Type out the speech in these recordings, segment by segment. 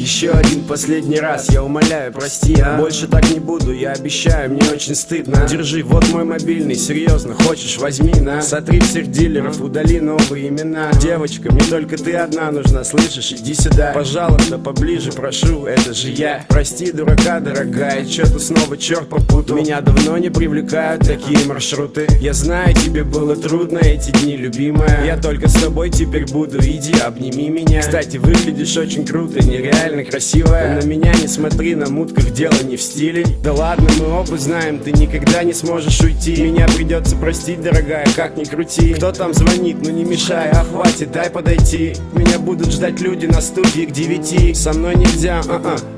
Еще один последний раз, я умоляю, прости, а? Больше так не буду, я обещаю, мне очень стыдно. Держи, вот мой мобильный, серьезно, хочешь, возьми, на. Сотри всех дилеров, удали новые имена. Девочка, мне только ты одна нужна, слышишь, иди сюда. Пожалуйста, поближе, прошу, это же я. Прости, дурака, дорогая, чё-то снова черт попутал. Меня давно не привлекают такие маршруты. Я знаю, тебе было трудно эти дни, любимая. Я только с тобой теперь буду, иди, обними меня. Кстати, выглядишь очень круто, нереально красивая. На меня не смотри, на мутках дело не в стиле. Да ладно, мы оба знаем, ты никогда не сможешь уйти. Меня придется простить, дорогая, как ни крути. Кто там звонит, ну не мешай, а хватит, дай подойти. Меня будут ждать люди на студии к 9. Со мной нельзя,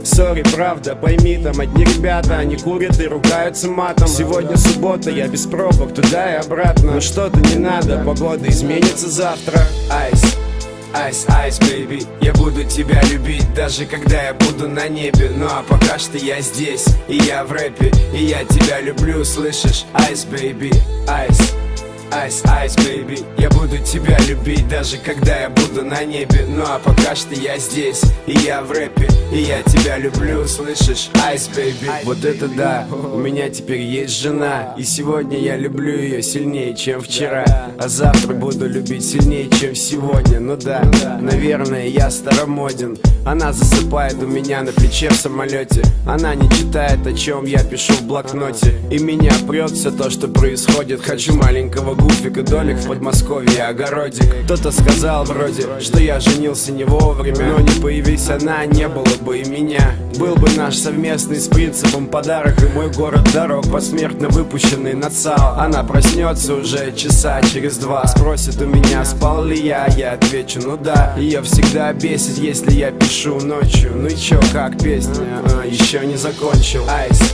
сори, правда, пойми, там одни ребята, они курят и ругаются матом. Сегодня суббота, я без пробок, туда и обратно. Но что-то не надо, погода изменится завтра. Айс, айс, айс, baby, я буду тебя любить, даже когда я буду на небе. Ну а пока что я здесь, и я в рэпе, и я тебя люблю, слышишь? Айс, baby, айс. Айс, айс, baby, я буду тебя любить, даже когда я буду на небе. Ну а пока что я здесь, и я в рэпе, и я тебя люблю, слышишь? Айс, baby. Вот это да, у меня теперь есть жена, и сегодня я люблю ее сильнее, чем вчера. А завтра буду любить сильнее, чем сегодня. Ну да, наверное, я старомоден. Она засыпает у меня на плече в самолете. Она не читает, о чем я пишу в блокноте. И меня прет все то, что происходит. Хочу маленького гуфика, долик в Подмосковье, огородик. Кто-то сказал вроде, что я женился не вовремя. Но не появись она, не было бы и меня. Был бы наш совместный с принципом подарок. И мой город дорог, посмертно выпущенный на ЦАО. Она проснется уже часа через 2. Спросит у меня, спал ли я отвечу, ну да. Ее всегда бесит, если я пишу ночью. Ну и чё, как песня? Еще не закончил. Айс,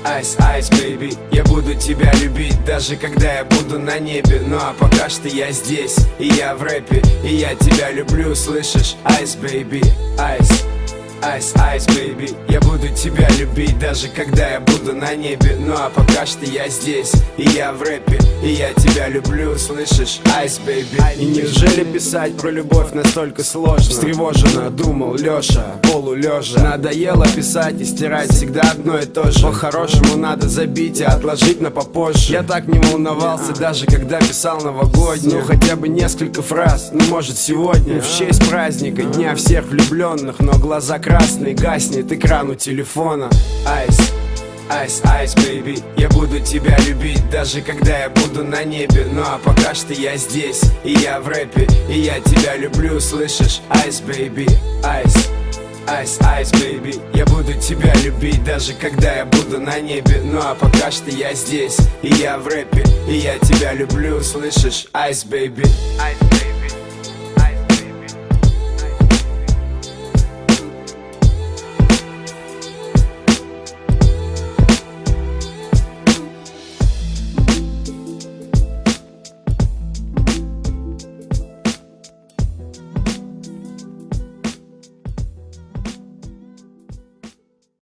айс, айс, baby, я буду тебя любить, даже когда я буду на небе. Ну а пока что я здесь, и я в рэпе, и я тебя люблю, слышишь? Айс, baby, айс. Айс, айс, baby, я буду тебя любить, даже когда я буду на небе. Ну а пока что я здесь, и я в рэпе, и я тебя люблю, слышишь? Айс, baby. И неужели писать про любовь настолько сложно? Встревоженно думал Леша, полулежа. Надоело писать и стирать всегда одно и то же. По-хорошему надо забить и отложить на попозже. Я так не волновался, даже когда писал новогоднюю. Ну хотя бы несколько фраз, ну может сегодня, в честь праздника, дня всех влюбленных. Но глаза красный, гаснет экран у телефона. Айс, айс, айс, baby, я буду тебя любить, даже когда я буду на небе. Ну а пока что я здесь, и я в рэпе, и я тебя люблю, слышишь? Айс, baby, айс. Айс, айс, baby, я буду тебя любить, даже когда я буду на небе. Ну а пока что я здесь, и я в рэпе, и я тебя люблю, слышишь? Айс, baby.